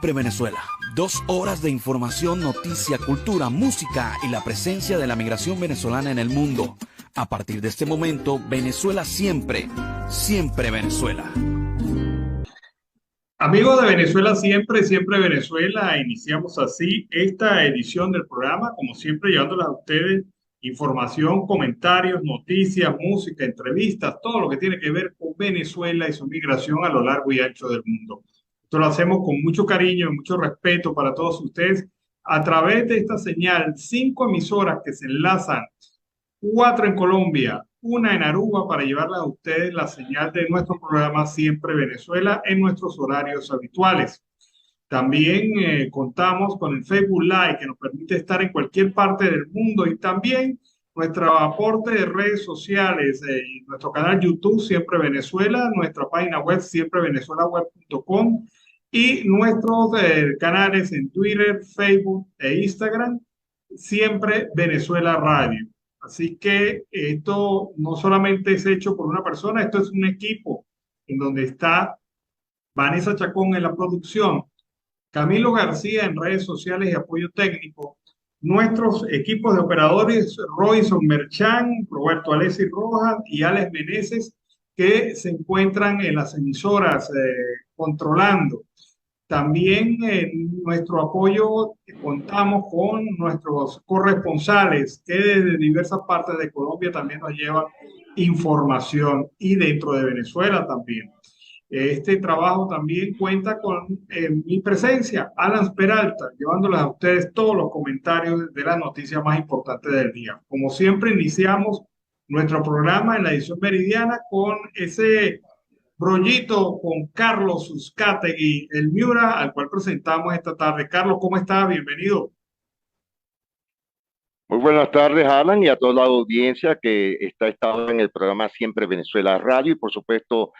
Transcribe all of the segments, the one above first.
Siempre Venezuela. 2 horas de información, noticia, cultura, música y la presencia de la migración venezolana en el mundo. A partir de este momento, Venezuela siempre, siempre Venezuela. Amigos de Venezuela siempre, siempre Venezuela, iniciamos así esta edición del programa, como siempre llevándoles a ustedes información, comentarios, noticias, música, entrevistas, todo lo que tiene que ver con Venezuela y su migración a lo largo y ancho del mundo. Esto lo hacemos con mucho cariño y mucho respeto para todos ustedes a través de esta señal, 5 emisoras que se enlazan, 4 en Colombia, 1 en Aruba, para llevarles a ustedes la señal de nuestro programa Siempre Venezuela en nuestros horarios habituales. También contamos con el Facebook Live, que nos permite estar en cualquier parte del mundo, y también nuestro aporte de redes sociales, nuestro canal YouTube Siempre Venezuela, nuestra página web siemprevenezuelaweb.com y nuestros canales en Twitter, Facebook e Instagram, Siempre Venezuela Radio. Así que esto no solamente es hecho por una persona, esto es un equipo en donde está Vanessa Chacón en la producción, Camilo García en redes sociales y apoyo técnico, nuestros equipos de operadores, Royson Merchan, Roberto Alessi Rojas y Alex Meneses, que se encuentran en las emisoras controlando. También en nuestro apoyo contamos con nuestros corresponsales que desde diversas partes de Colombia también nos llevan información, y dentro de Venezuela también. Este trabajo también cuenta con mi presencia, Alan Peralta, llevándoles a ustedes todos los comentarios de las noticias más importantes del día. Como siempre, iniciamos nuestro programa en la edición meridiana con ese brollito con Carlos Uzcategui, el Miura, al cual presentamos esta tarde. Carlos, ¿cómo estás? Bienvenido. Muy buenas tardes, Alan, y a toda la audiencia que está en el programa Siempre Venezuela Radio, y por supuesto,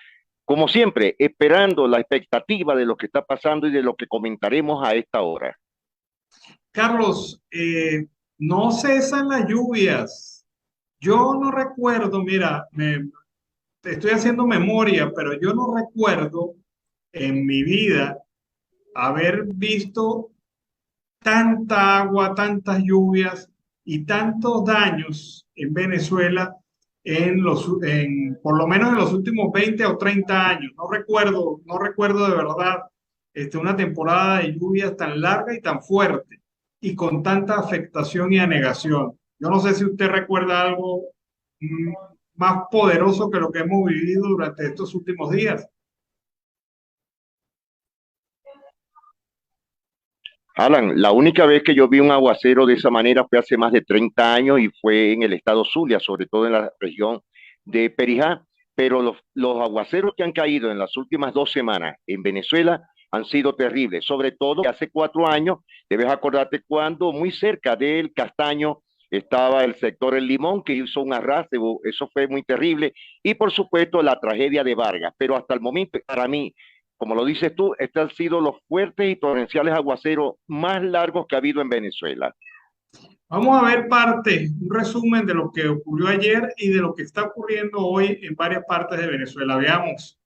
como siempre, esperando la expectativa de lo que está pasando y de lo que comentaremos a esta hora. Carlos, no cesan las lluvias. Yo no recuerdo, mira, estoy haciendo memoria, pero yo no recuerdo en mi vida haber visto tanta agua, tantas lluvias y tantos daños en Venezuela por lo menos en los últimos 20 o 30 años. No recuerdo de verdad una temporada de lluvias tan larga y tan fuerte y con tanta afectación y anegación. Yo no sé si usted recuerda algo mm, más poderoso que lo que hemos vivido durante estos últimos días. Alan, la única vez que yo vi un aguacero de esa manera fue hace más de 30 años y fue en el estado Zulia, sobre todo en la región de Perijá. Pero los aguaceros que han caído en las últimas 2 semanas en Venezuela han sido terribles, sobre todo hace 4 años. Debes acordarte cuando muy cerca del Castaño estaba el sector El Limón, que hizo un arrastre. Eso fue muy terrible, y por supuesto la tragedia de Vargas. Pero hasta el momento, para mí, como lo dices tú, estos han sido los fuertes y torrenciales aguaceros más largos que ha habido en Venezuela. Vamos a ver un resumen de lo que ocurrió ayer y de lo que está ocurriendo hoy en varias partes de Venezuela. Veamos.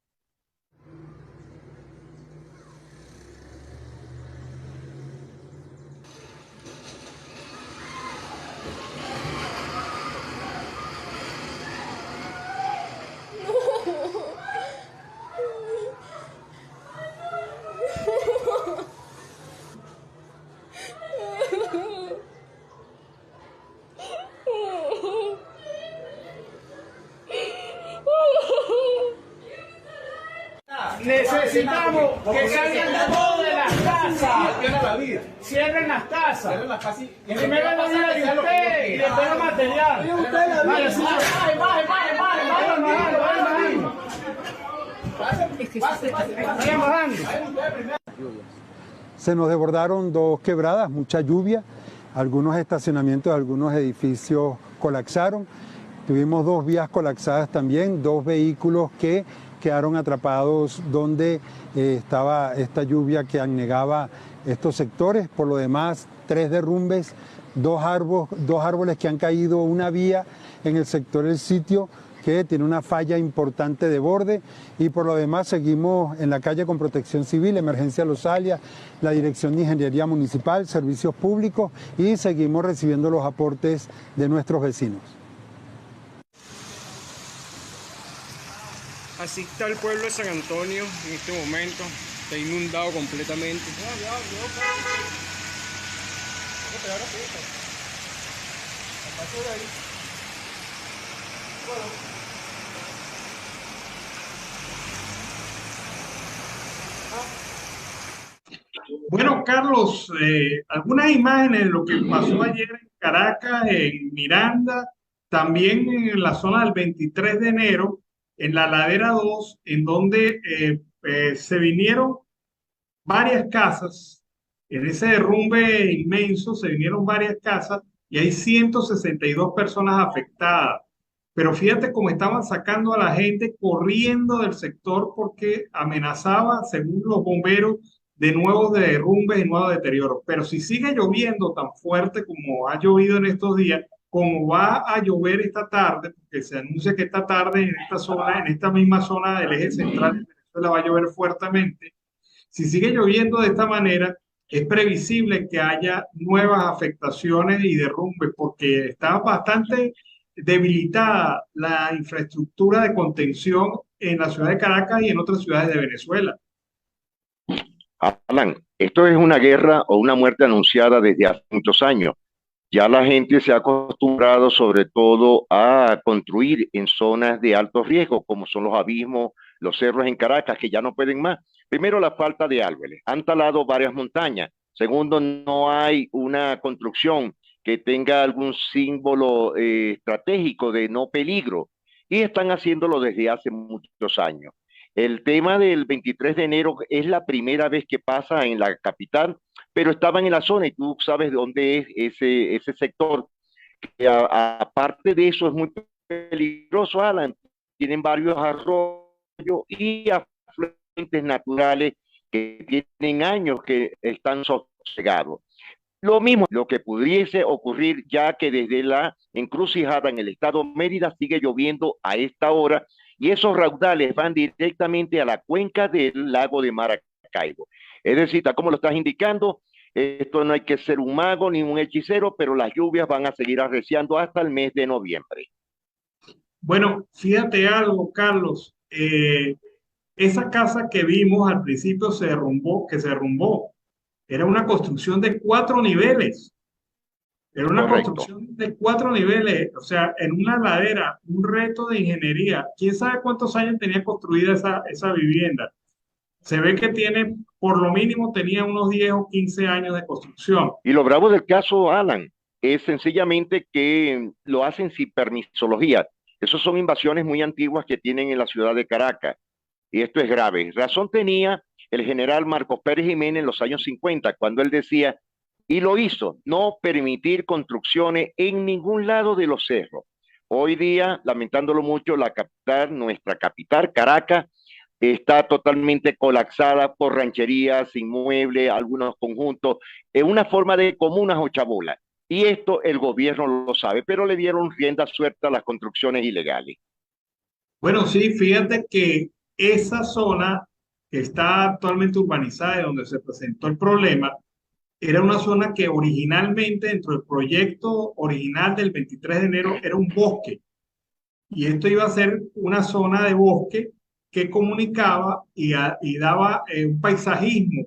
Necesitamos que salgan todos de las casas. Cierren las casas. Primero la vida de usted y después lo material. Se nos desbordaron 2 quebradas, mucha lluvia, algunos estacionamientos, algunos edificios colapsaron. Tuvimos 2 vías colapsadas también, 2 vehículos que quedaron atrapados donde estaba esta lluvia que anegaba estos sectores. Por lo demás, 3 derrumbes, 2 árboles que han caído, una vía en el sector del sitio que tiene una falla importante de borde, y por lo demás seguimos en la calle con Protección Civil, Emergencia Los Alias, la Dirección de Ingeniería Municipal, Servicios Públicos, y seguimos recibiendo los aportes de nuestros vecinos. Así está el pueblo de San Antonio en este momento, está inundado completamente. Bueno, Carlos, algunas imágenes de lo que pasó ayer en Caracas, en Miranda, también en la zona del 23 de enero, en la ladera 2, en donde se vinieron varias casas. En ese derrumbe inmenso se vinieron varias casas y hay 162 personas afectadas. Pero fíjate cómo estaban sacando a la gente corriendo del sector porque amenazaba, según los bomberos, de nuevos derrumbes y nuevos deterioros. Pero si sigue lloviendo tan fuerte como ha llovido en estos días, como va a llover esta tarde, porque se anuncia que esta tarde en esta zona, en esta misma zona del eje central de Venezuela va a llover fuertemente. Si sigue lloviendo de esta manera, es previsible que haya nuevas afectaciones y derrumbes, porque está bastante debilitada la infraestructura de contención en la ciudad de Caracas y en otras ciudades de Venezuela. Alan, esto es una guerra o una muerte anunciada desde hace muchos años. Ya la gente se ha acostumbrado sobre todo a construir en zonas de alto riesgo, como son los abismos, los cerros en Caracas, que ya no pueden más. Primero, la falta de árboles. Han talado varias montañas. Segundo, no hay una construcción que tenga algún símbolo estratégico de no peligro. Y están haciéndolo desde hace muchos años. El tema del 23 de enero es la primera vez que pasa en la capital, pero estaban en la zona y tú sabes dónde es ese sector. Que aparte de eso es muy peligroso, Alan. Tienen varios arroyos y afluentes naturales que tienen años que están sosegados. Lo mismo, lo que pudiese ocurrir ya que desde la encrucijada en el estado Mérida sigue lloviendo a esta hora y esos raudales van directamente a la cuenca del lago de Maracaibo. Es decir, tal como lo estás indicando, esto no hay que ser un mago ni un hechicero, pero las lluvias van a seguir arreciando hasta el mes de noviembre. Bueno, fíjate algo, Carlos. Esa casa que vimos al principio que se derrumbó, era una construcción de 4 niveles. Era una Correcto. construcción de 4 niveles, o sea, en una ladera, un reto de ingeniería. ¿Quién sabe cuántos años tenía construida esa vivienda? Se ve que tiene, por lo mínimo, tenía unos 10 o 15 años de construcción. Y lo bravo del caso, Alan, es sencillamente que lo hacen sin permisología. Esas son invasiones muy antiguas que tienen en la ciudad de Caracas. Y esto es grave. Razón tenía el general Marcos Pérez Jiménez en los años 50, cuando él decía, y lo hizo, no permitir construcciones en ningún lado de los cerros. Hoy día, lamentándolo mucho, la capital, nuestra capital, Caracas, está totalmente colapsada por rancherías, inmuebles, algunos conjuntos, en una forma de comunas o chabolas. Y esto el gobierno lo sabe, pero le dieron rienda suelta a las construcciones ilegales. Bueno, sí, fíjate que esa zona que está actualmente urbanizada y donde se presentó el problema, era una zona que originalmente, dentro del proyecto original del 23 de enero, era un bosque. Y esto iba a ser una zona de bosque que comunicaba y daba un paisajismo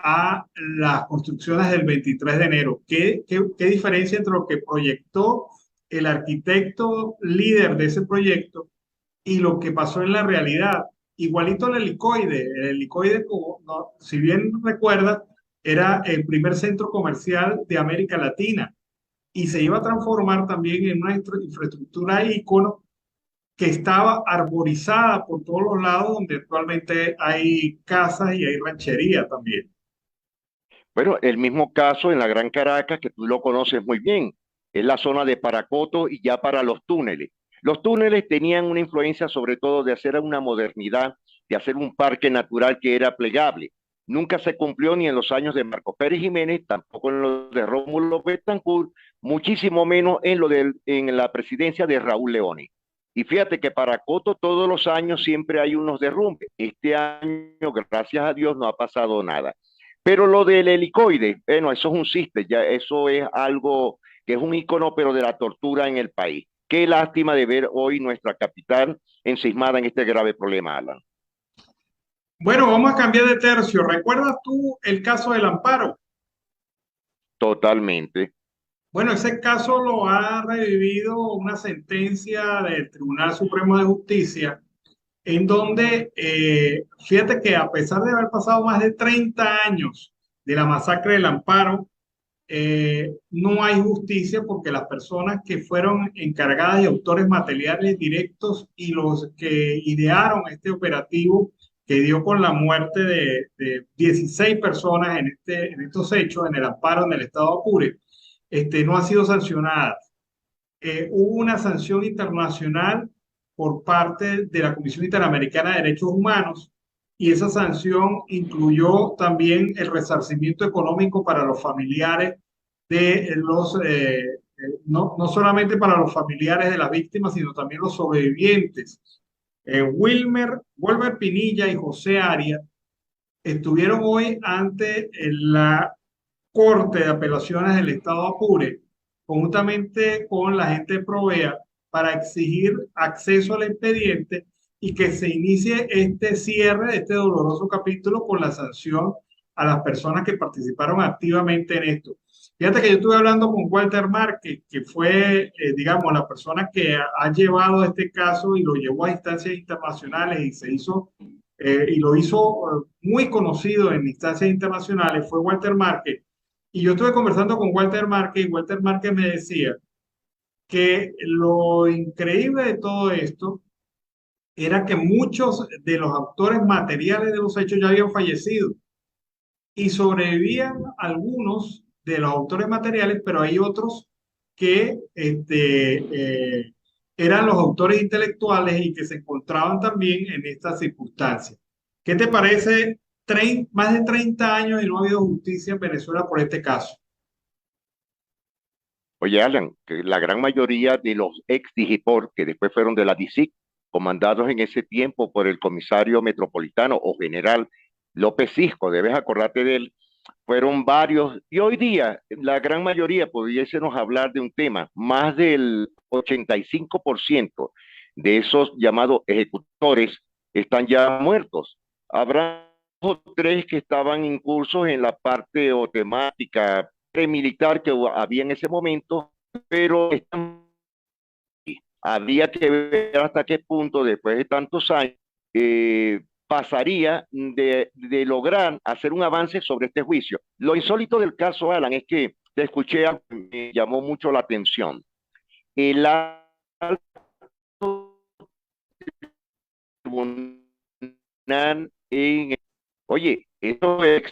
a las construcciones del 23 de enero. ¿Qué diferencia entre lo que proyectó el arquitecto líder de ese proyecto y lo que pasó en la realidad? Igualito el helicoide, como, no, si bien recuerdas, era el primer centro comercial de América Latina y se iba a transformar también en una infraestructura ícono que estaba arborizada por todos los lados, donde actualmente hay casas y hay ranchería también. Bueno, el mismo caso en la Gran Caracas, que tú lo conoces muy bien, es la zona de Paracoto y ya para los túneles. Los túneles tenían una influencia sobre todo de hacer una modernidad, de hacer un parque natural que era plegable. Nunca se cumplió ni en los años de Marcos Pérez Jiménez, tampoco en los de Rómulo Betancourt, muchísimo menos en la presidencia de Raúl Leoni. Y fíjate que para Coto todos los años siempre hay unos derrumbes. Este año, gracias a Dios, no ha pasado nada. Pero lo del helicoide, bueno, eso es un chiste, ya eso es algo que es un icono, pero de la tortura en el país. Qué lástima de ver hoy nuestra capital encismada en este grave problema, Alan. Bueno, vamos a cambiar de tercio. ¿Recuerdas tú el caso del Amparo? Totalmente. Bueno, ese caso lo ha revivido una sentencia del Tribunal Supremo de Justicia, en donde, fíjate que a pesar de haber pasado más de 30 años de la masacre del Amparo, no hay justicia porque las personas que fueron encargadas y autores materiales directos y los que idearon este operativo que dio con la muerte de 16 personas en estos hechos, en el Amparo, en el estado Apure, no han sido sancionadas. Hubo una sanción internacional por parte de la Comisión Interamericana de Derechos Humanos y esa sanción incluyó también el resarcimiento económico para los familiares de no solamente para los familiares de las víctimas, sino también los sobrevivientes. Wilmer Pinilla y José Arias estuvieron hoy ante la Corte de Apelaciones del Estado Apure, conjuntamente con la gente de Provea, para exigir acceso al expediente y que se inicie este cierre de este doloroso capítulo con la sanción a las personas que participaron activamente en esto. Fíjate que yo estuve hablando con Walter Márquez, que fue, digamos, la persona que ha llevado este caso y lo llevó a instancias internacionales y se hizo, y lo hizo muy conocido en instancias internacionales, fue Walter Márquez. Y yo estuve conversando con Walter Márquez y Walter Márquez me decía que lo increíble de todo esto era que muchos de los autores materiales de los hechos ya habían fallecido y sobrevivían algunos de los autores materiales, pero hay otros que eran los autores intelectuales y que se encontraban también en estas circunstancias. ¿Qué te parece? Más de 30 años y no ha habido justicia en Venezuela por este caso. Oye, Alan, que la gran mayoría de los ex Digipor, que después fueron de la DICIC, comandados en ese tiempo por el comisario metropolitano o general López Cisco, debes acordarte de él, fueron varios, y hoy día la gran mayoría pudiésemos hablar de un tema, más del 85% de esos llamados ejecutores están ya muertos. Habrá 2 o 3 que estaban incursos en la parte o temática premilitar que había en ese momento, pero habría que ver hasta qué punto después de tantos años pasaría de lograr hacer un avance sobre este juicio. Lo insólito del caso, Alan, es que te escuché, me llamó mucho la atención. El alto tribunal oye, eso es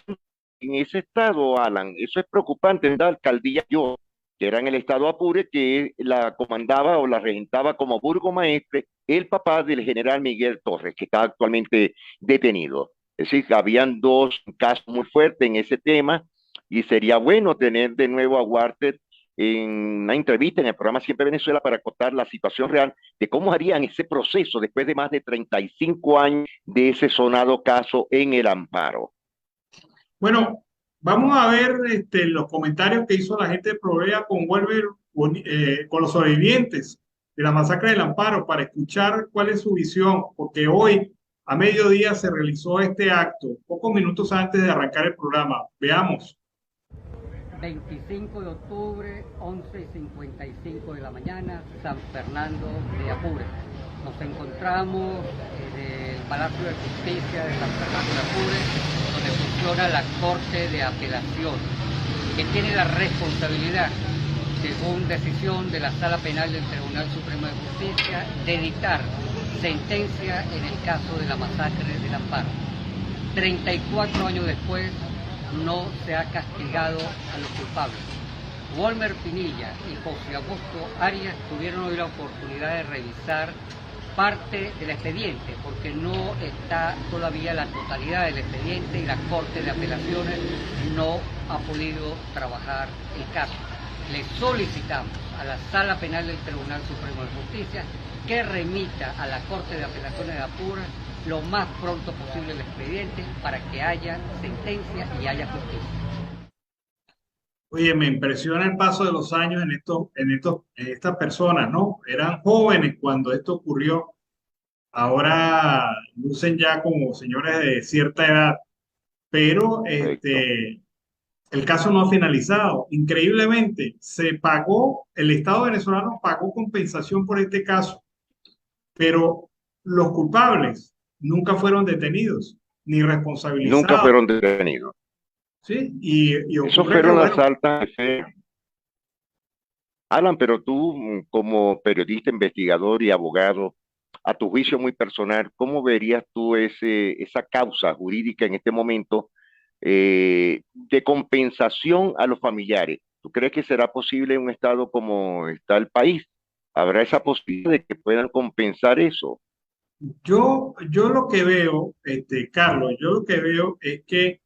en ese estado, Alan, eso es preocupante. En la alcaldía yo, que era en el estado Apure, que la comandaba o la regentaba como burgomaestre el papá del general Miguel Torres, que está actualmente detenido. Es decir, habían 2 casos muy fuertes en ese tema y sería bueno tener de nuevo a Walter en una entrevista en el programa Siempre Venezuela para contar la situación real de cómo harían ese proceso después de más de 35 años de ese sonado caso en el Amparo. Bueno, vamos a ver los comentarios que hizo la gente de Provea con los sobrevivientes de la masacre del Amparo para escuchar cuál es su visión, porque hoy a mediodía se realizó este acto, pocos minutos antes de arrancar el programa. Veamos. 25 de octubre, 11:55 de la mañana, San Fernando de Apure. Nos encontramos en el Palacio de Justicia de San Fernando de Apure, donde funciona la Corte de Apelación, que tiene la responsabilidad, según decisión de la Sala Penal del Tribunal Supremo de Justicia, de dictar sentencia en el caso de la masacre del Amparo. 34 años después, no se ha castigado a los culpables. Wilmer Pinilla y José Augusto Arias tuvieron hoy la oportunidad de revisar parte del expediente, porque no está todavía la totalidad del expediente y la Corte de Apelaciones no ha podido trabajar el caso. le solicitamos a la Sala Penal del Tribunal Supremo de Justicia que remita a la Corte de Apelaciones de Apure lo más pronto posible el expediente para que haya sentencia y haya justicia. Oye, me impresiona el paso de los años en estas personas, ¿no? Eran jóvenes cuando esto ocurrió. Ahora lucen ya como señores de cierta edad, pero Correcto. el caso no ha finalizado. Increíblemente, el Estado venezolano pagó compensación por este caso, pero los culpables nunca fueron detenidos ni Nunca responsabilizados, fueron detenidos. ¿sí? Y Esos ocurre que, fueron las bueno, altas de fe. Alan, pero tú, como periodista, investigador y abogado, a tu juicio muy personal, ¿cómo verías tú esa causa jurídica en este momento de compensación a los familiares? ¿Tú crees que será posible en un estado como está el país? ¿Habrá esa posibilidad de que puedan compensar eso? yo lo que veo, Carlos, yo lo que veo es que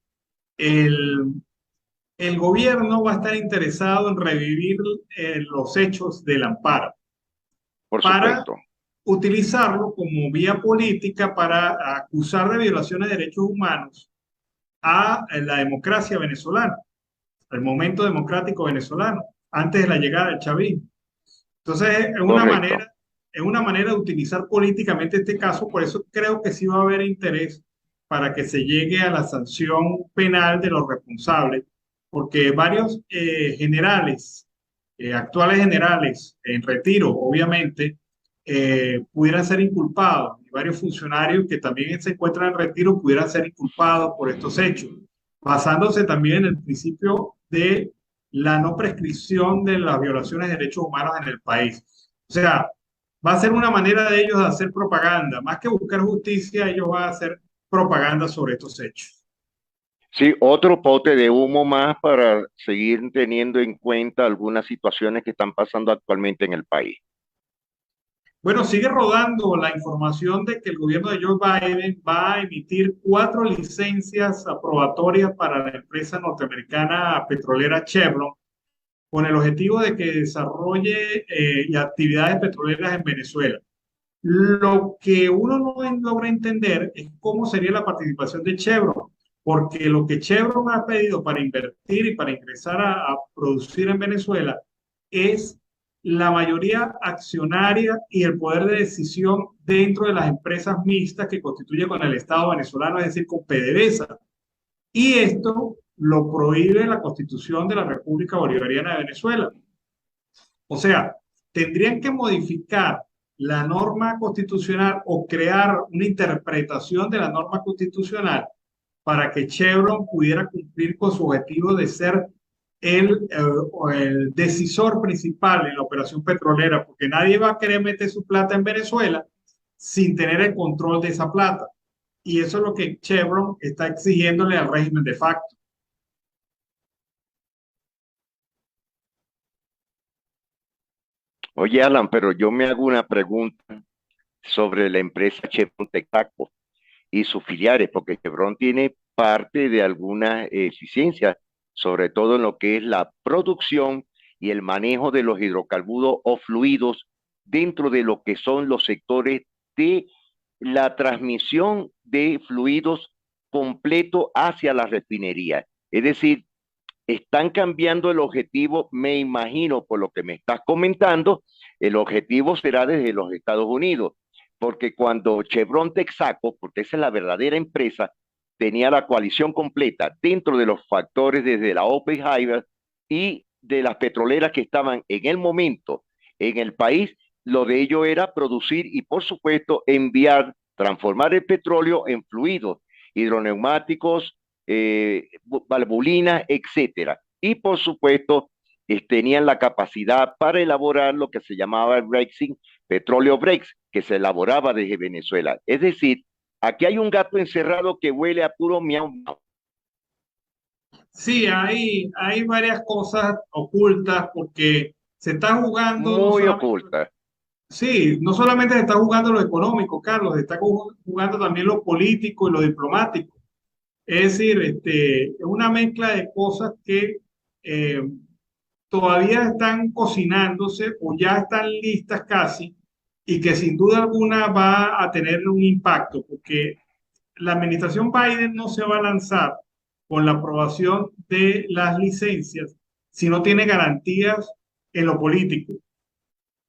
el, el gobierno va a estar interesado en revivir los hechos del amparo Por para supuesto, utilizarlo como vía política para acusar de violaciones de derechos humanos a la democracia venezolana, al momento democrático venezolano, antes de la llegada del chavismo. Entonces, correcto. es una manera de utilizar políticamente este caso, por eso creo que sí va a haber interés para que se llegue a la sanción penal de los responsables, porque varios generales, actuales generales en retiro, obviamente, pudieran ser inculpados, y varios funcionarios que también se encuentran en retiro pudieran ser inculpados por estos hechos, basándose también en el principio de la no prescripción de las violaciones de derechos humanos en el país. O sea, va a ser una manera de ellos de hacer propaganda. Más que buscar justicia, ellos van a hacer propaganda sobre estos hechos. Sí, otro pote de humo más para seguir teniendo en cuenta algunas situaciones que están pasando actualmente en el país. Bueno, sigue rodando la información de que el gobierno de Joe Biden va a emitir 4 licencias aprobatorias para la empresa norteamericana petrolera Chevron, con el objetivo de que desarrolle actividades petroleras en Venezuela. Lo que uno no logra entender es cómo sería la participación de Chevron, porque lo que Chevron ha pedido para invertir y para ingresar a producir en Venezuela es la mayoría accionaria y el poder de decisión dentro de las empresas mixtas que constituye con el Estado venezolano, es decir, con PDVSA. Y esto lo prohíbe la Constitución de la República Bolivariana de Venezuela. O sea, tendrían que modificar la norma constitucional o crear una interpretación de la norma constitucional para que Chevron pudiera cumplir con su objetivo de ser el decisor principal en la operación petrolera, porque nadie va a querer meter su plata en Venezuela sin tener el control de esa plata. Y eso es lo que Chevron está exigiéndole al régimen de facto. Oye, Alan, pero yo me hago una pregunta sobre la empresa Chevron Texaco y sus filiales, porque Chevron tiene parte de alguna eficiencia, sobre todo en lo que es la producción y el manejo de los hidrocarburos o fluidos dentro de lo que son los sectores de la transmisión de fluidos completo hacia la refinería. Es decir, están cambiando el objetivo, me imagino, por lo que me estás comentando, el objetivo será desde los Estados Unidos, porque cuando Chevron Texaco, porque esa es la verdadera empresa, tenía la coalición completa dentro de los factores desde la Oppenheimer y de las petroleras que estaban en el momento en el país, lo de ello era producir y por supuesto enviar, transformar el petróleo en fluidos, hidroneumáticos, valvulinas, etcétera. Y por supuesto, tenían la capacidad para elaborar lo que se llamaba el Brexit, petróleo Breaks, que se elaboraba desde Venezuela. Es decir, aquí hay un gato encerrado que huele a puro miau miau. Sí, hay varias cosas ocultas porque se está jugando no Muy solamente, oculta. sí, no solamente se está jugando lo económico, Carlos, se está jugando también lo político y lo diplomático. Es decir, es una mezcla de cosas que todavía están cocinándose o ya están listas casi y que sin duda alguna va a tener un impacto porque la administración Biden no se va a lanzar con la aprobación de las licencias si no tiene garantías en lo político.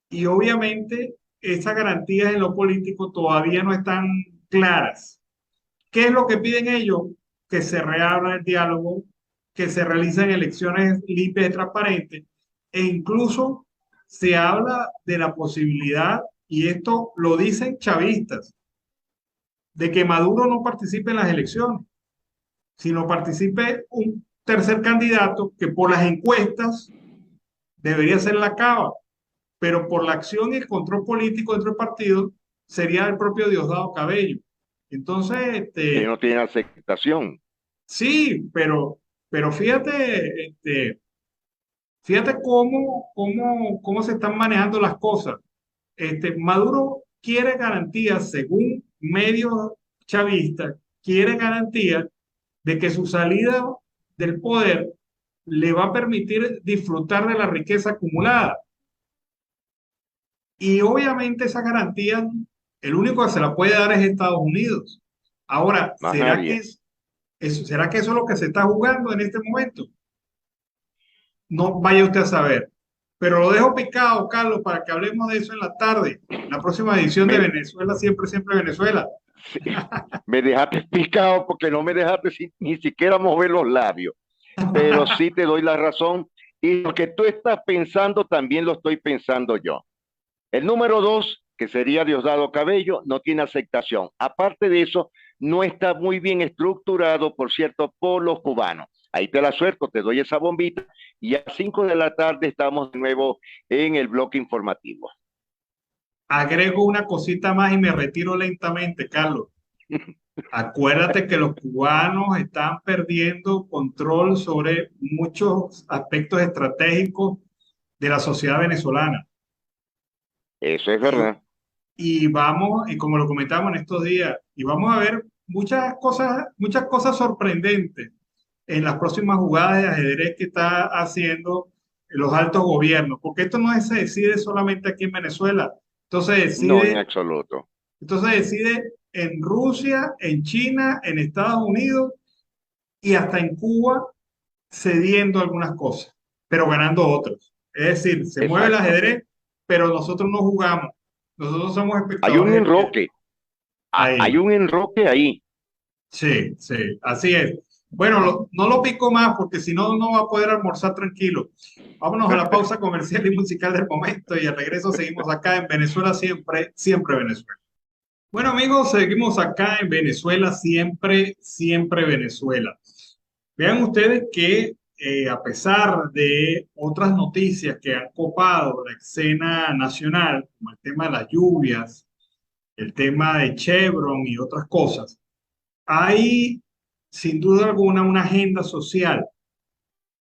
Y obviamente esas garantías en lo político todavía no están claras. ¿Qué es lo que piden ellos? Que se reabra el diálogo, que se realicen elecciones limpias y transparentes, e incluso se habla de la posibilidad, y esto lo dicen chavistas, de que Maduro no participe en las elecciones, sino participe un tercer candidato que por las encuestas debería ser la Cava, pero por la acción y el control político dentro del partido sería el propio Diosdado Cabello. Entonces, Que no tiene aceptación. sí, pero fíjate, fíjate cómo se están manejando las cosas. Maduro quiere garantías, según medios chavistas, quiere garantías de que su salida del poder le va a permitir disfrutar de la riqueza acumulada. Y obviamente esa garantía, el único que se la puede dar es Estados Unidos. Ahora, Más ¿será nadie. ¿será que eso es lo que se está jugando en este momento? No vaya usted a saber. Pero lo dejo picado, Carlos, para que hablemos de eso en la tarde. La próxima edición de Me, Venezuela, siempre, siempre Venezuela. sí, me dejaste picado porque no me dejaste ni siquiera mover los labios. Pero sí te doy la razón. Y lo que tú estás pensando también lo estoy pensando yo. El número 2, que sería Diosdado Cabello, no tiene aceptación. Aparte de eso, no está muy bien estructurado, por cierto, por los cubanos. Ahí te la suelto, te doy esa bombita y a 5 de la tarde estamos de nuevo en el bloque informativo. Agrego una cosita más y me retiro lentamente, Carlos. Acuérdate que los cubanos están perdiendo control sobre muchos aspectos estratégicos de la sociedad venezolana. Eso es Y, verdad. y vamos, y como lo comentamos en estos días, y vamos a ver muchas cosas sorprendentes en las próximas jugadas de ajedrez que está haciendo los altos gobiernos, porque esto no se decide solamente aquí en Venezuela, esto se No, en decide, absoluto. esto se decide en Rusia, en China, en Estados Unidos y hasta en Cuba, cediendo algunas cosas, pero ganando otras. Es decir, se mueve el Exacto. ajedrez, pero nosotros no jugamos, nosotros somos Hay un espectadores. enroque, hay Ahí. un enroque ahí. Sí, sí, así es. Bueno, no lo pico más porque si no, no va a poder almorzar tranquilo. Vámonos a la pausa comercial y musical del momento y al regreso seguimos acá en Venezuela siempre, siempre Venezuela. Bueno, amigos, seguimos acá en Venezuela siempre, siempre Venezuela. Vean ustedes que a pesar de otras noticias que han copado la escena nacional, como el tema de las lluvias, el tema de Chevron y otras cosas, hay sin duda alguna una agenda social,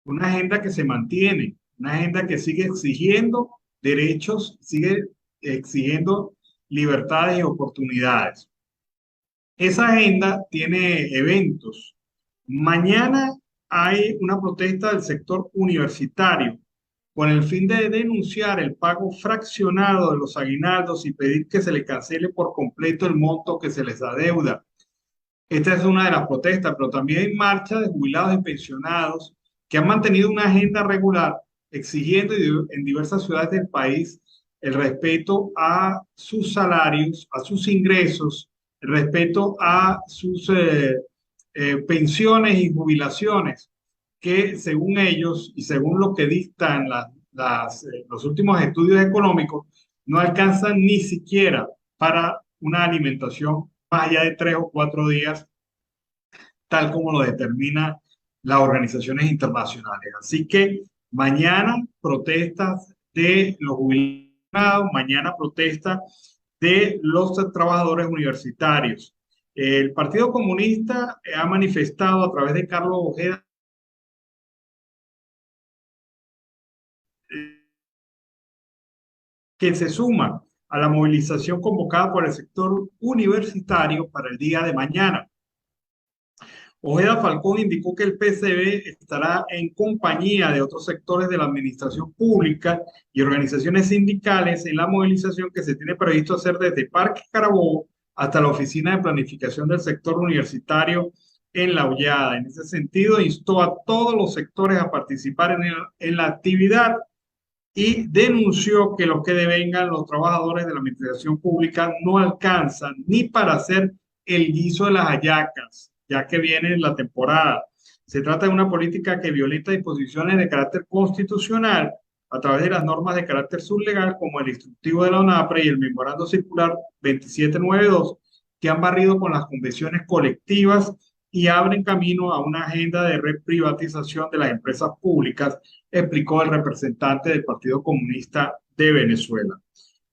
una agenda que se mantiene, una agenda que sigue exigiendo derechos, sigue exigiendo libertades y oportunidades. Esa agenda tiene eventos. Mañana hay una protesta del sector universitario con el fin de denunciar el pago fraccionado de los aguinaldos y pedir que se le cancele por completo el monto que se les adeuda. Esta es una de las protestas, pero también hay marcha de jubilados y pensionados que han mantenido una agenda regular exigiendo en diversas ciudades del país el respeto a sus salarios, a sus ingresos, el respeto a sus pensiones y jubilaciones, que según ellos y según lo que dictan los últimos estudios económicos, no alcanzan ni siquiera para una alimentación más allá de 3 o 4 días, tal como lo determinan las organizaciones internacionales. Así que mañana protestas de los jubilados, mañana protestas de los trabajadores universitarios. El Partido Comunista ha manifestado a través de Carlos Ojeda que se suma a la movilización convocada por el sector universitario para el día de mañana. Ojeda Falcón indicó que el PCB estará en compañía de otros sectores de la administración pública y organizaciones sindicales en la movilización que se tiene previsto hacer desde Parque Carabobo hasta la Oficina de Planificación del Sector Universitario en La Hollada. En ese sentido, instó a todos los sectores a participar en la actividad y denunció que lo que devengan los trabajadores de la administración pública no alcanzan ni para hacer el guiso de las hallacas, ya que viene la temporada. Se trata de una política que violenta disposiciones de carácter constitucional a través de las normas de carácter sublegal como el instructivo de la ONAPRE y el memorando circular 2792, que han barrido con las convenciones colectivas y abren camino a una agenda de reprivatización de las empresas públicas, explicó el representante del Partido Comunista de Venezuela.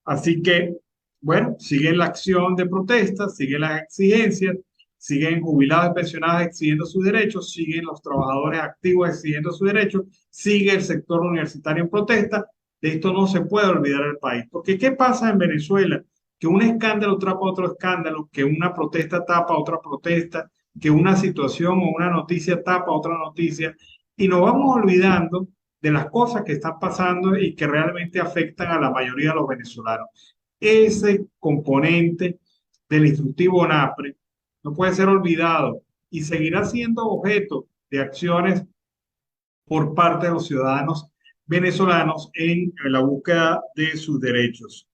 Así que, bueno, sigue la acción de protesta, siguen las exigencias, siguen jubilados y pensionados exigiendo sus derechos, siguen los trabajadores activos exigiendo sus derechos, sigue el sector universitario en protesta. De esto no se puede olvidar el país. Porque ¿qué pasa en Venezuela? Que un escándalo tapa otro escándalo, que una protesta tapa otra protesta, que una situación o una noticia tapa otra noticia, y nos vamos olvidando de las cosas que están pasando y que realmente afectan a la mayoría de los venezolanos. Ese componente del instructivo ONAPRE no puede ser olvidado y seguirá siendo objeto de acciones por parte de los ciudadanos venezolanos en la búsqueda de sus derechos.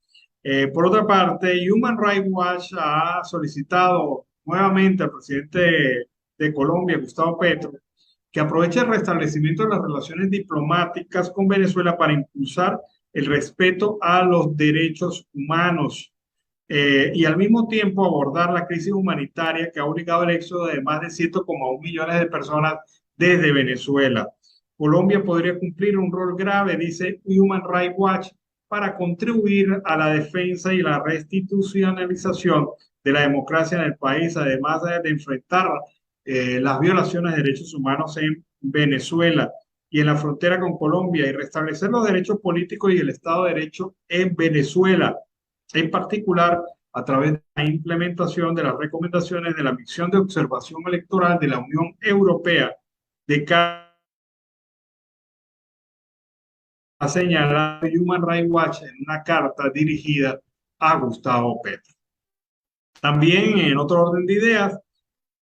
Por otra parte, Human Rights Watch ha solicitado nuevamente al presidente de Colombia, Gustavo Petro, que aproveche el restablecimiento de las relaciones diplomáticas con Venezuela para impulsar el respeto a los derechos humanos y al mismo tiempo abordar la crisis humanitaria que ha obligado el éxodo de más de 7,1 millones de personas desde Venezuela. Colombia podría cumplir un rol grave, dice Human Rights Watch, para contribuir a la defensa y la restitucionalización de la democracia en el país, además de enfrentar las violaciones de derechos humanos en Venezuela y en la frontera con Colombia y restablecer los derechos políticos y el Estado de Derecho en Venezuela, en particular a través de la implementación de las recomendaciones de la misión de observación electoral de la Unión Europea de cada ha señalado Human Rights Watch en una carta dirigida a Gustavo Petro. También, en otro orden de ideas,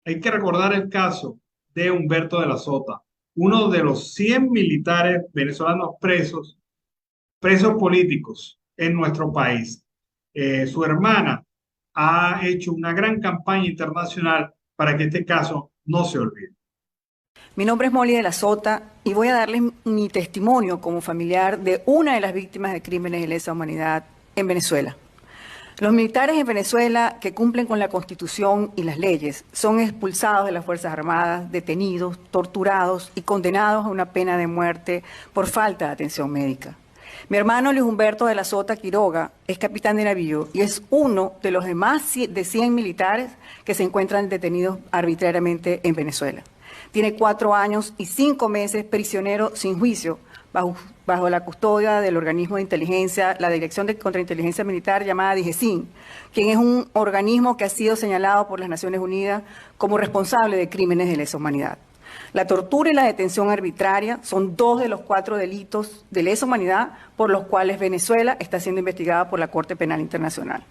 hay que recordar el caso de Humberto de la Sota, uno de los 100 militares venezolanos presos políticos en nuestro país. Su hermana ha hecho una gran campaña internacional para que este caso no se olvide. Mi nombre es Molly de la Sota y voy a darles mi testimonio como familiar de una de las víctimas de crímenes de lesa humanidad en Venezuela. Los militares en Venezuela que cumplen con la Constitución y las leyes son expulsados de las Fuerzas Armadas, detenidos, torturados y condenados a una pena de muerte por falta de atención médica. Mi hermano Luis Humberto de la Sota Quiroga es capitán de navío y es uno de los demás de 100 militares que se encuentran detenidos arbitrariamente en Venezuela. Tiene 4 años y 5 meses prisionero sin juicio bajo la custodia del organismo de inteligencia, la Dirección de Contrainteligencia Militar llamada DIGESIN, quien es un organismo que ha sido señalado por las Naciones Unidas como responsable de crímenes de lesa humanidad. La tortura y la detención arbitraria son 2 de los 4 delitos de lesa humanidad por los cuales Venezuela está siendo investigada por la Corte Penal Internacional.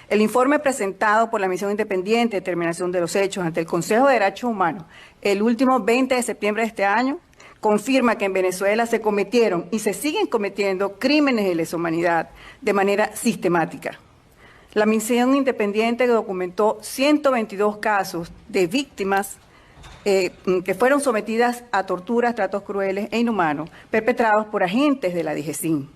El informe presentado por la Misión Independiente de Determinación de los Hechos ante el Consejo de Derechos Humanos el último 20 de septiembre de este año confirma que en Venezuela se cometieron y se siguen cometiendo crímenes de lesa humanidad de manera sistemática. La Misión Independiente documentó 122 casos de víctimas que fueron sometidas a torturas, tratos crueles e inhumanos perpetrados por agentes de la DIGESIN.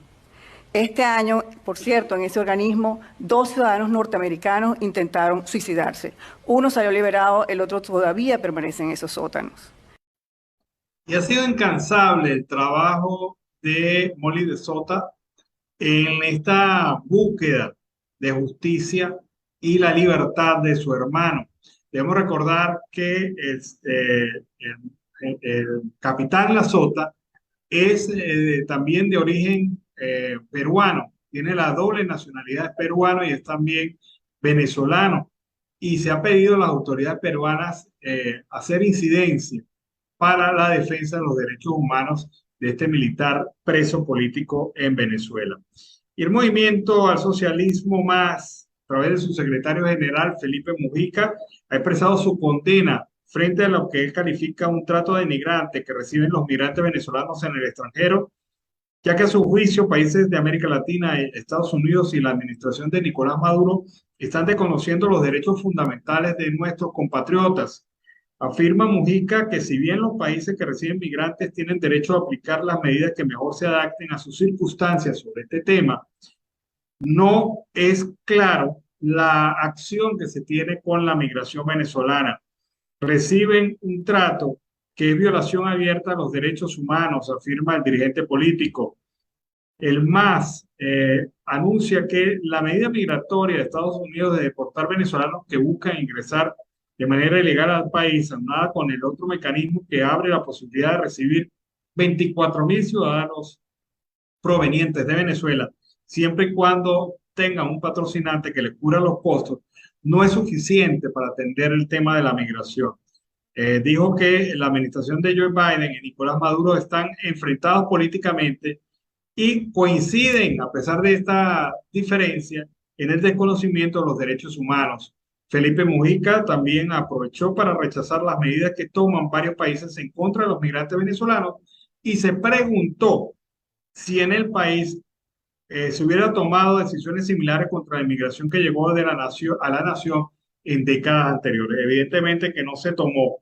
Este año, por cierto, en ese organismo, 2 ciudadanos norteamericanos intentaron suicidarse. Uno salió liberado, el otro todavía permanece en esos sótanos. Y ha sido incansable el trabajo de Molly de Sota en esta búsqueda de justicia y la libertad de su hermano. Debemos recordar que el capitán La Sota es también de origen peruano, tiene la doble nacionalidad, es peruano y es también venezolano. y se ha pedido a las autoridades peruanas hacer incidencia para la defensa de los derechos humanos de este militar preso político en Venezuela. Y el movimiento al socialismo más, a través de su secretario general, Felipe Mujica, ha expresado su condena frente a lo que él califica un trato denigrante que reciben los migrantes venezolanos en el extranjero, ya que a su juicio países de América Latina, Estados Unidos y la administración de Nicolás Maduro están desconociendo los derechos fundamentales de nuestros compatriotas. Afirma Mujica que si bien los países que reciben migrantes tienen derecho a aplicar las medidas que mejor se adapten a sus circunstancias sobre este tema, no es claro la acción que se tiene con la migración venezolana. Reciben un trato que es violación abierta a los derechos humanos, afirma el dirigente político. El MAS anuncia que la medida migratoria de Estados Unidos de deportar venezolanos que buscan ingresar de manera ilegal al país, aunada con el otro mecanismo que abre la posibilidad de recibir 24.000 ciudadanos provenientes de Venezuela, siempre y cuando tengan un patrocinante que les cubra los costos, no es suficiente para atender el tema de la migración. Dijo que la administración de Joe Biden y Nicolás Maduro están enfrentados políticamente y coinciden, a pesar de esta diferencia, en el desconocimiento de los derechos humanos. Felipe Mujica también aprovechó para rechazar las medidas que toman varios países en contra de los migrantes venezolanos y se preguntó si en el país se hubiera tomado decisiones similares contra la inmigración que llegó de la nación, a la nación en décadas anteriores. Evidentemente que no se tomó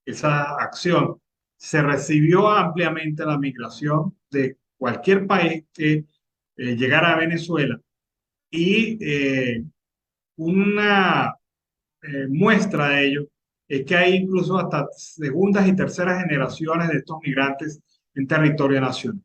esa acción. Se recibió ampliamente la migración de cualquier país que llegara a Venezuela y una muestra de ello es que hay incluso hasta segundas y terceras generaciones de estos migrantes en territorio nacional.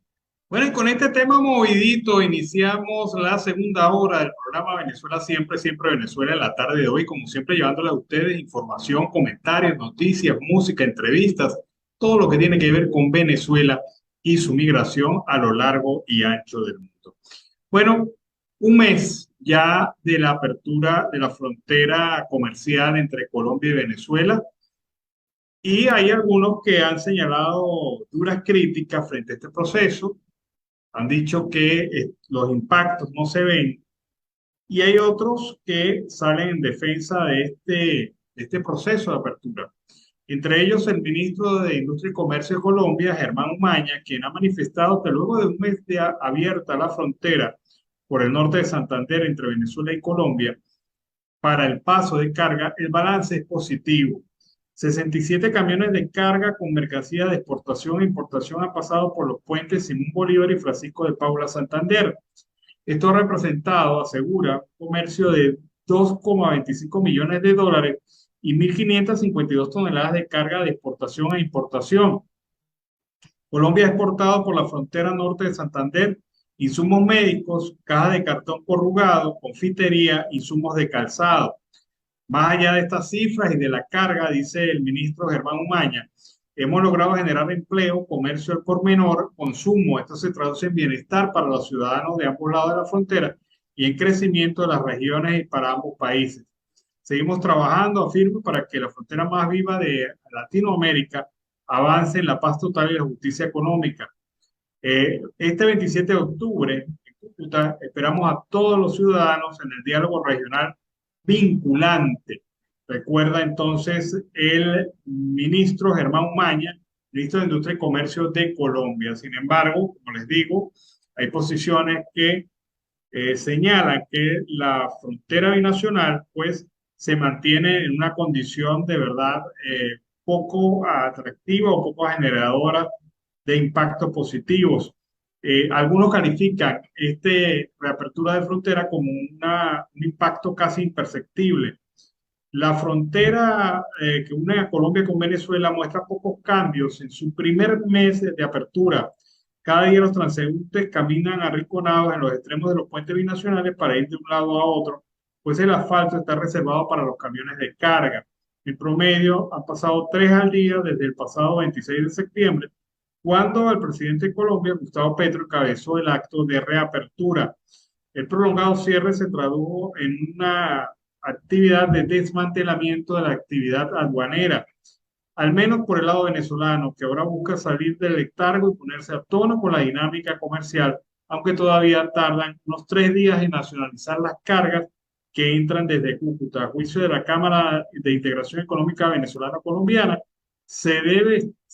Bueno, y con este tema movidito iniciamos la segunda hora del programa Venezuela Siempre, Siempre Venezuela en la tarde de hoy, como siempre llevándole a ustedes información, comentarios, noticias, música, entrevistas, todo lo que tiene que ver con Venezuela y su migración a lo largo y ancho del mundo. Bueno, un mes ya de la apertura de la frontera comercial entre Colombia y Venezuela, y hay algunos que han señalado duras críticas frente a este proceso. Han dicho que los impactos no se ven y hay otros que salen en defensa de este proceso de apertura. Entre ellos el ministro de Industria y Comercio de Colombia, Germán Umaña, quien ha manifestado que luego de un mes de abierta la frontera por el norte de Santander entre Venezuela y Colombia para el paso de carga, el balance es positivo. 67 camiones de carga con mercancía de exportación e importación han pasado por los puentes Simón Bolívar y Francisco de Paula Santander. Esto ha representado, asegura, un comercio de 2,25 millones de dólares y 1.552 toneladas de carga de exportación e importación. Colombia ha exportado por la frontera norte de Santander insumos médicos, cajas de cartón corrugado, confitería, insumos de calzado. Más allá de estas cifras y de la carga, dice el ministro Germán Umaña, hemos logrado generar empleo, comercio al por menor, consumo. Esto se traduce en bienestar para los ciudadanos de ambos lados de la frontera y en crecimiento de las regiones y para ambos países. Seguimos trabajando, afirmo, para que la frontera más viva de Latinoamérica avance en la paz total y la justicia económica. Este 27 de octubre, en Cúcuta, esperamos a todos los ciudadanos en el diálogo regional vinculante. Recuerda entonces el ministro Germán Umaña, ministro de Industria y Comercio de Colombia. Sin embargo, como les digo, hay posiciones que señalan que la frontera binacional pues se mantiene en una condición de verdad poco atractiva o poco generadora de impactos positivos. Algunos califican esta reapertura de frontera como un impacto casi imperceptible. La frontera que une a Colombia con Venezuela muestra pocos cambios en su primer mes de apertura. Cada día los transeúntes caminan arrinconados en los extremos de los puentes binacionales para ir de un lado a otro, pues el asfalto está reservado para los camiones de carga. En promedio han pasado 3 al día desde el pasado 26 de septiembre, cuando el presidente de Colombia, Gustavo Petro, encabezó el acto de reapertura. El prolongado cierre se tradujo en una actividad de desmantelamiento de la actividad aduanera, al menos por el lado venezolano, que ahora busca salir del letargo y ponerse a tono con la dinámica comercial, aunque todavía tardan unos 3 días en nacionalizar las cargas que entran desde Cúcuta. A juicio de la Cámara de Integración Económica Venezolana-Colombiana, se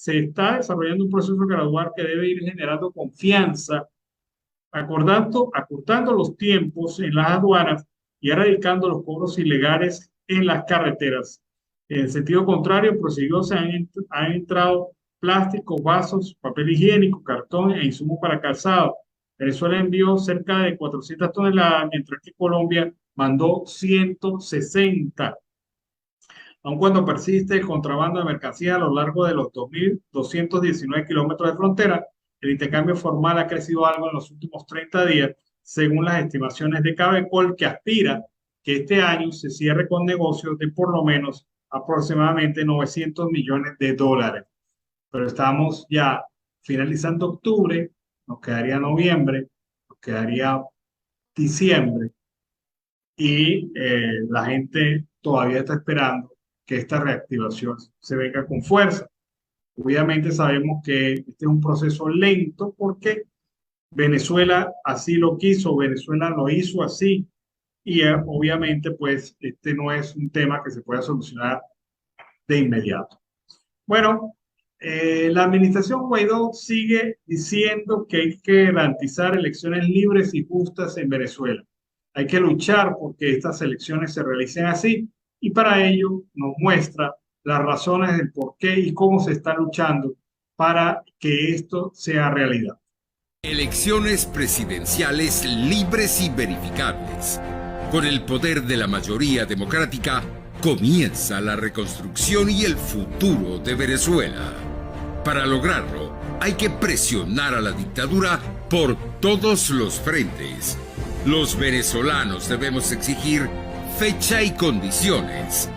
está desarrollando un proceso gradual que debe ir generando confianza, acortando los tiempos en las aduanas y erradicando los cobros ilegales en las carreteras. En sentido contrario, prosiguió, han entrado plásticos, vasos, papel higiénico, cartón e insumos para calzado. Venezuela envió cerca de 400 toneladas, mientras que Colombia mandó 160. Aun cuando persiste el contrabando de mercancías a lo largo de los 2.219 kilómetros de frontera, el intercambio formal ha crecido algo en los últimos 30 días, según las estimaciones de Cabecol, que aspira que este año se cierre con negocios de por lo menos aproximadamente 900 millones de dólares. Pero estamos ya finalizando octubre, nos quedaría noviembre, nos quedaría diciembre, y la gente todavía está esperando que esta reactivación se venga con fuerza. Obviamente sabemos que este es un proceso lento porque Venezuela así lo quiso, Venezuela lo hizo así, y obviamente pues este no es un tema que se pueda solucionar de inmediato. Bueno, la administración Guaidó sigue diciendo que hay que garantizar elecciones libres y justas en Venezuela. Hay que luchar porque estas elecciones se realicen así, y para ello nos muestra las razones del por qué y cómo se está luchando para que esto sea realidad. Elecciones presidenciales libres y verificables. Con el poder de la mayoría democrática, comienza la reconstrucción y el futuro de Venezuela. Para lograrlo, hay que presionar a la dictadura por todos los frentes. Los venezolanos debemos exigir fecha y condiciones,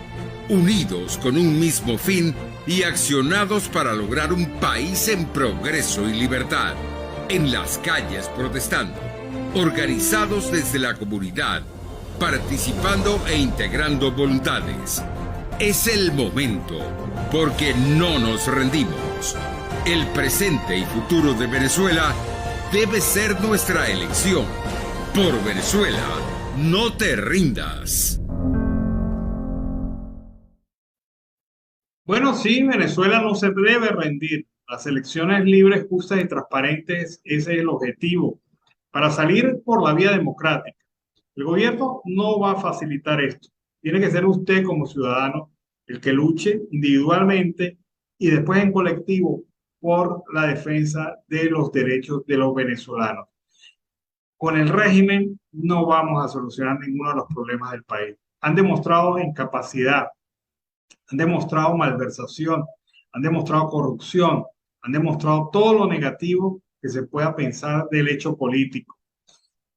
unidos con un mismo fin y accionados para lograr un país en progreso y libertad. En las calles protestando, organizados desde la comunidad, participando e integrando voluntades. Es el momento, porque no nos rendimos. El presente y futuro de Venezuela debe ser nuestra elección. Por Venezuela, no te rindas. Bueno, sí, Venezuela no se debe rendir. Las elecciones libres, justas y transparentes, ese es el objetivo, para salir por la vía democrática. El gobierno no va a facilitar esto. Tiene que ser usted como ciudadano el que luche individualmente y después en colectivo por la defensa de los derechos de los venezolanos. Con el régimen no vamos a solucionar ninguno de los problemas del país. Han demostrado incapacidad, han demostrado malversación, han demostrado corrupción, han demostrado todo lo negativo que se pueda pensar del hecho político.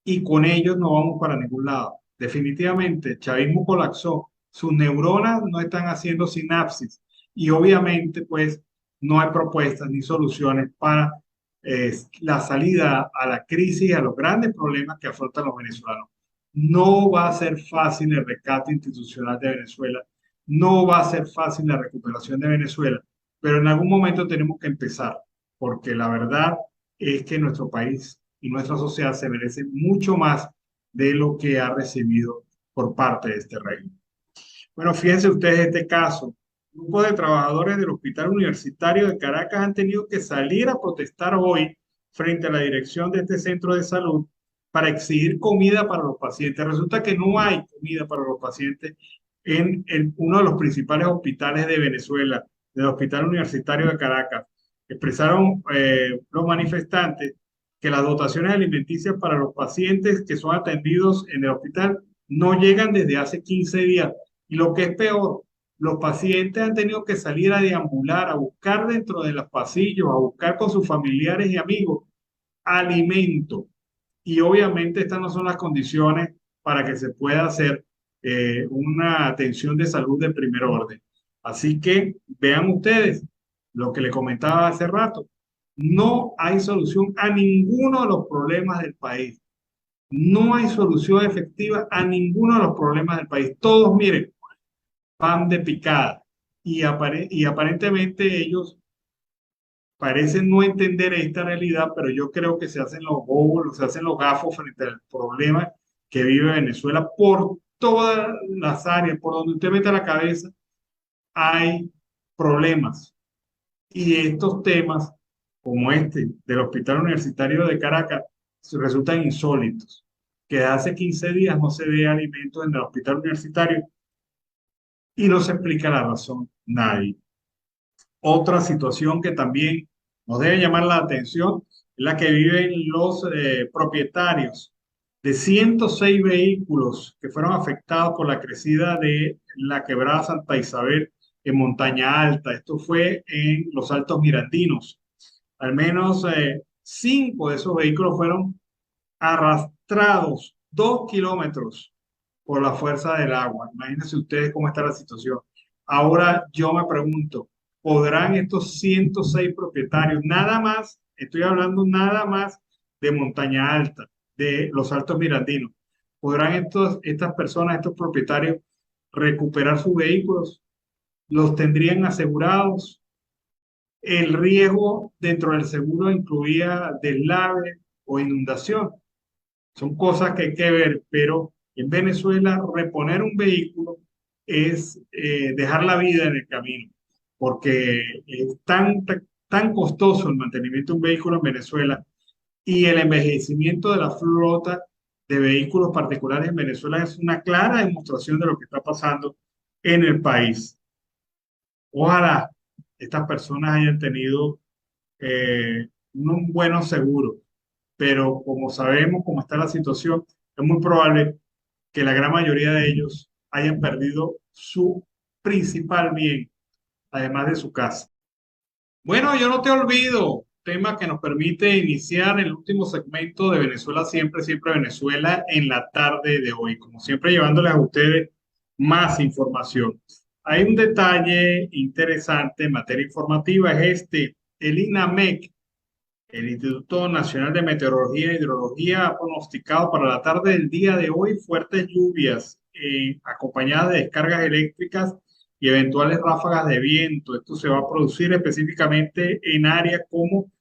Y con ellos no vamos para ningún lado. Definitivamente, el chavismo colapsó. Sus neuronas no están haciendo sinapsis. Y obviamente, pues, no hay propuestas ni soluciones para la salida a la crisis y a los grandes problemas que afrontan los venezolanos. No va a ser fácil el rescate institucional de Venezuela. No va a ser fácil la recuperación de Venezuela. Pero en algún momento tenemos que empezar. Porque la verdad es que nuestro país y nuestra sociedad se merece mucho más de lo que ha recibido por parte de este régimen. Bueno, fíjense ustedes este caso. Grupos de trabajadores del Hospital Universitario de Caracas han tenido que salir a protestar hoy frente a la dirección de este centro de salud para exigir comida para los pacientes. Resulta que no hay comida para los pacientes en uno de los principales hospitales de Venezuela, del Hospital Universitario de Caracas. Expresaron los manifestantes que las dotaciones alimenticias para los pacientes que son atendidos en el hospital no llegan desde hace 15 días. Y lo que es peor, los pacientes han tenido que salir a deambular, a buscar dentro de los pasillos, a buscar con sus familiares y amigos alimento. Y obviamente estas no son las condiciones para que se pueda hacer una atención de salud de primer orden. Así que vean ustedes lo que les comentaba hace rato. No hay solución a ninguno de los problemas del país. No hay solución efectiva a ninguno de los problemas del país. Todos, miren, pan de picada. Y aparentemente ellos parecen no entender esta realidad, pero yo creo que se hacen los bobos, se hacen los gafos frente al problema que vive Venezuela por todas las áreas, por donde usted meta la cabeza, hay problemas. Y estos temas, como este del Hospital Universitario de Caracas, resultan insólitos. Que hace 15 días no se dé alimentos en el hospital universitario y no se explica la razón nadie. Otra situación que también nos debe llamar la atención es la que viven los propietarios de 106 vehículos que fueron afectados por la crecida de la quebrada Santa Isabel en Montaña Alta. Esto fue en los Altos Mirandinos. Al menos 5 de esos vehículos fueron arrastrados 2 kilómetros por la fuerza del agua. Imagínense ustedes cómo está la situación. Ahora yo me pregunto, ¿podrán estos 106 propietarios, nada más, estoy hablando nada más de Montaña Alta, de los Altos Mirandinos, podrán estas personas, estos propietarios, recuperar sus vehículos? ¿Los tendrían asegurados? El riesgo dentro del seguro incluía deslave o inundación. Son cosas que hay que ver, pero en Venezuela reponer un vehículo es dejar la vida en el camino, porque es tan costoso el mantenimiento de un vehículo en Venezuela, y el envejecimiento de la flota de vehículos particulares en Venezuela es una clara demostración de lo que está pasando en el país. Ojalá estas personas hayan tenido un buen seguro, pero como sabemos cómo está la situación, es muy probable que la gran mayoría de ellos hayan perdido su principal bien, además de su casa. Bueno, yo no te olvido, tema que nos permite iniciar el último segmento de Venezuela Siempre, Siempre Venezuela en la tarde de hoy, como siempre llevándoles a ustedes más información. Hay un detalle interesante en materia informativa, es el INAMEC, el Instituto Nacional de Meteorología e Hidrología, ha pronosticado para la tarde del día de hoy fuertes lluvias acompañadas de descargas eléctricas y eventuales ráfagas de viento. Esto se va a producir específicamente en áreas como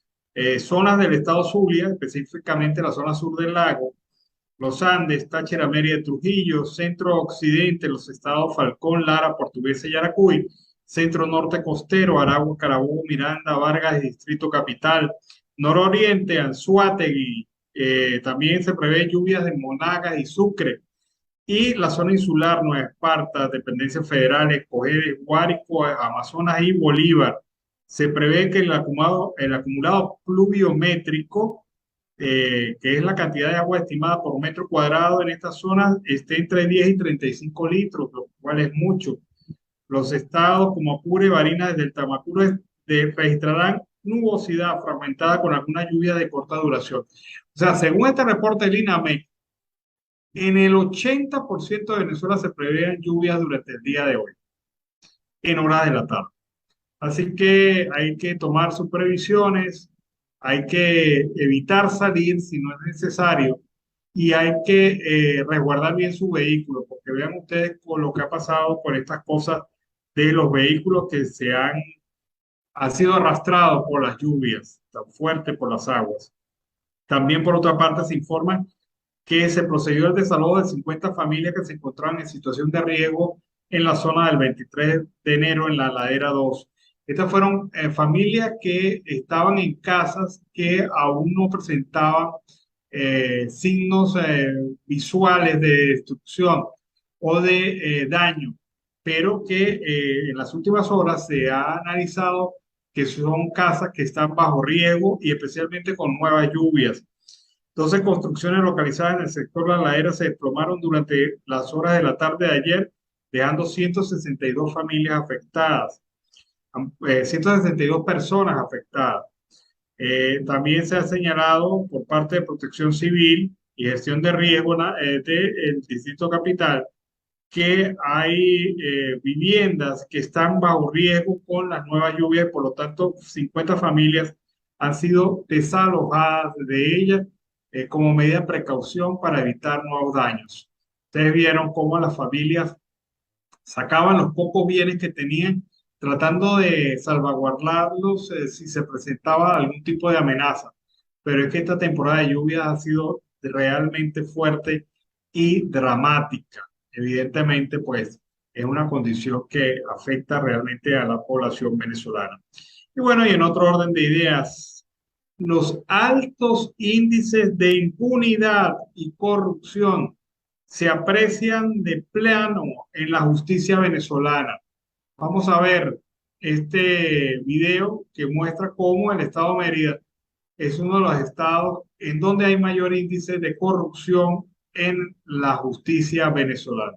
zonas del estado Zulia, específicamente la zona sur del lago, los Andes, Táchira, Mérida, Trujillo, centro occidente, los estados Falcón, Lara, Portuguesa y Yaracuy, centro norte costero, Aragua, Carabobo, Miranda, Vargas y Distrito Capital, nororiente, Anzoátegui, también se prevé lluvias en Monagas y Sucre, y la zona insular, Nueva Esparta, dependencias federales, Cojedes, Guárico, Amazonas y Bolívar. Se prevé que el acumulado pluviométrico, que es la cantidad de agua estimada por metro cuadrado en estas zonas, esté entre 10 y 35 litros, lo cual es mucho. Los estados como Apure, Barinas, del Tamacuro registrarán nubosidad fragmentada con alguna lluvia de corta duración. O sea, según este reporte del INAMEC, en el 80% de Venezuela se prevén lluvias durante el día de hoy, en horas de la tarde. Así que hay que tomar sus previsiones, hay que evitar salir si no es necesario y hay que resguardar bien su vehículo, porque vean ustedes con lo que ha pasado con estas cosas de los vehículos que han sido arrastrados por las lluvias tan fuertes, por las aguas. También, por otra parte, se informa que se procedió al desalojo de 50 familias que se encontraban en situación de riesgo en la zona del 23 de enero en la ladera 2. Estas fueron familias que estaban en casas que aún no presentaban signos visuales de destrucción o de daño, pero que en las últimas horas se ha analizado que son casas que están bajo riesgo y especialmente con nuevas lluvias. 12 construcciones localizadas en el sector La Ladera se desplomaron durante las horas de la tarde de ayer, dejando 162 familias afectadas, 162 personas afectadas. También se ha señalado por parte de Protección Civil y Gestión de Riesgo del Distrito Capital que hay viviendas que están bajo riesgo con las nuevas lluvias, por lo tanto 50 familias han sido desalojadas de ellas como medida de precaución para evitar nuevos daños. Ustedes vieron cómo las familias sacaban los pocos bienes que tenían, tratando de salvaguardarlos si se presentaba algún tipo de amenaza. Pero es que esta temporada de lluvias ha sido realmente fuerte y dramática. Evidentemente, pues, es una condición que afecta realmente a la población venezolana. Y bueno, y en otro orden de ideas, los altos índices de impunidad y corrupción se aprecian de plano en la justicia venezolana. Vamos a ver este video que muestra cómo el estado de Mérida es uno de los estados en donde hay mayor índice de corrupción en la justicia venezolana.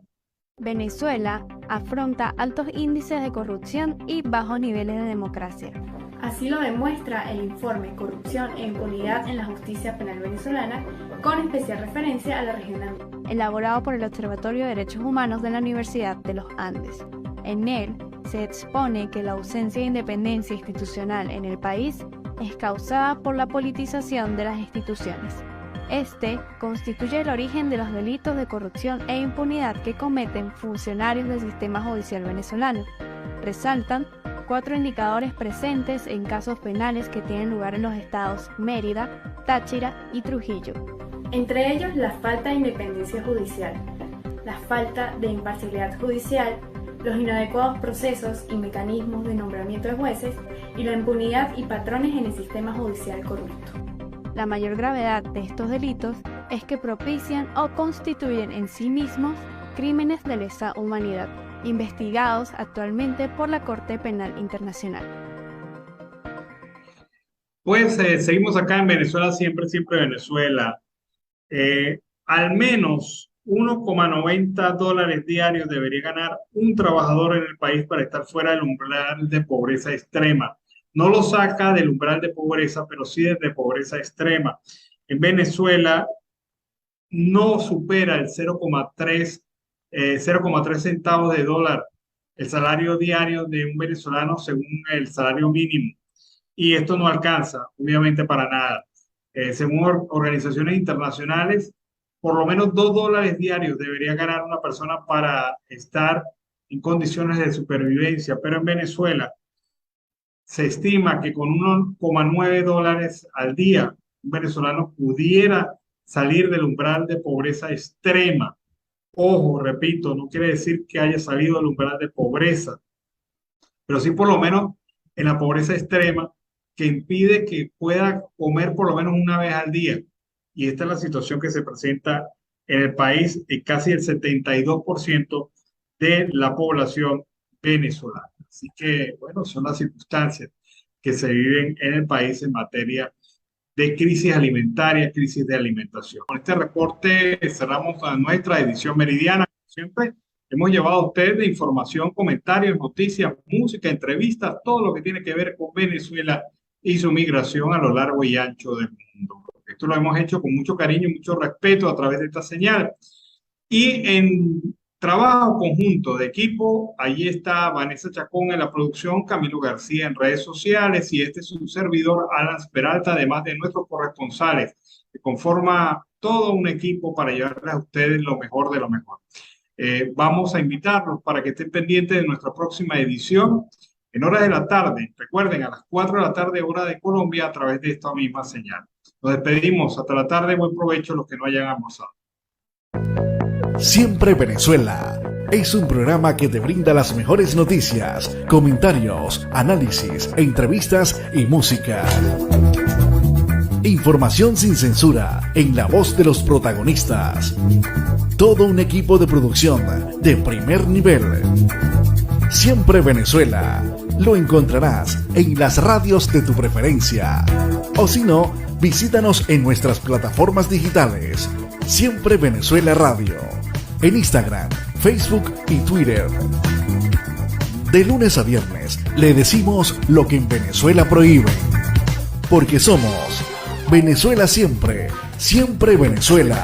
Venezuela afronta altos índices de corrupción y bajos niveles de democracia. Así lo demuestra el informe Corrupción e Impunidad en la Justicia Penal Venezolana, con especial referencia a la región Andina, elaborado por el Observatorio de Derechos Humanos de la Universidad de los Andes. En él se expone que la ausencia de independencia institucional en el país es causada por la politización de las instituciones. Este constituye el origen de los delitos de corrupción e impunidad que cometen funcionarios del sistema judicial venezolano. Resaltan 4 indicadores presentes en casos penales que tienen lugar en los estados Mérida, Táchira y Trujillo. Entre ellos, la falta de independencia judicial, la falta de imparcialidad judicial, los inadecuados procesos y mecanismos de nombramiento de jueces y la impunidad y patrones en el sistema judicial corrupto. La mayor gravedad de estos delitos es que propician o constituyen en sí mismos crímenes de lesa humanidad, investigados actualmente por la Corte Penal Internacional. Pues seguimos acá en Venezuela, siempre Venezuela. Al menos $1,90 diarios debería ganar un trabajador en el país para estar fuera del umbral de pobreza extrema. No lo saca del umbral de pobreza, pero sí de pobreza extrema. En Venezuela no supera el 0,3 centavos de dólar el salario diario de un venezolano según el salario mínimo. Y esto no alcanza, obviamente, para nada. Según organizaciones internacionales, por lo menos $2 diarios debería ganar una persona para estar en condiciones de supervivencia. Pero en Venezuela se estima que con $1,9 al día, un venezolano pudiera salir del umbral de pobreza extrema. Ojo, repito, no quiere decir que haya salido del umbral de pobreza, pero sí por lo menos en la pobreza extrema, que impide que pueda comer por lo menos una vez al día. Y esta es la situación que se presenta en el país, en casi el 72% de la población venezolana. Así que, bueno, son las circunstancias que se viven en el país en materia de crisis alimentaria, crisis de alimentación. Con este reporte cerramos a nuestra edición meridiana. Siempre hemos llevado a ustedes de información, comentarios, noticias, música, entrevistas, todo lo que tiene que ver con Venezuela y su migración a lo largo y ancho del mundo. Esto lo hemos hecho con mucho cariño y mucho respeto a través de esta señal. Y en trabajo conjunto de equipo, allí está Vanessa Chacón en la producción, Camilo García en redes sociales y este es un servidor, Alan Peralta, además de nuestros corresponsales, que conforma todo un equipo para llevarles a ustedes lo mejor de lo mejor. Vamos a invitarlos para que estén pendientes de nuestra próxima edición en horas de la tarde. Recuerden, a las 4 de la tarde, hora de Colombia, a través de esta misma señal. Nos despedimos. Hasta la tarde. Buen provecho a los que no hayan almorzado. Siempre Venezuela es un programa que te brinda las mejores noticias, comentarios, análisis, entrevistas y música. Información sin censura en la voz de los protagonistas. Todo un equipo de producción de primer nivel. Siempre Venezuela. Lo encontrarás en las radios de tu preferencia. O si no, visítanos en nuestras plataformas digitales. Siempre Venezuela Radio. En Instagram, Facebook y Twitter. De lunes a viernes le decimos lo que en Venezuela prohíben. Porque somos Venezuela siempre, siempre Venezuela.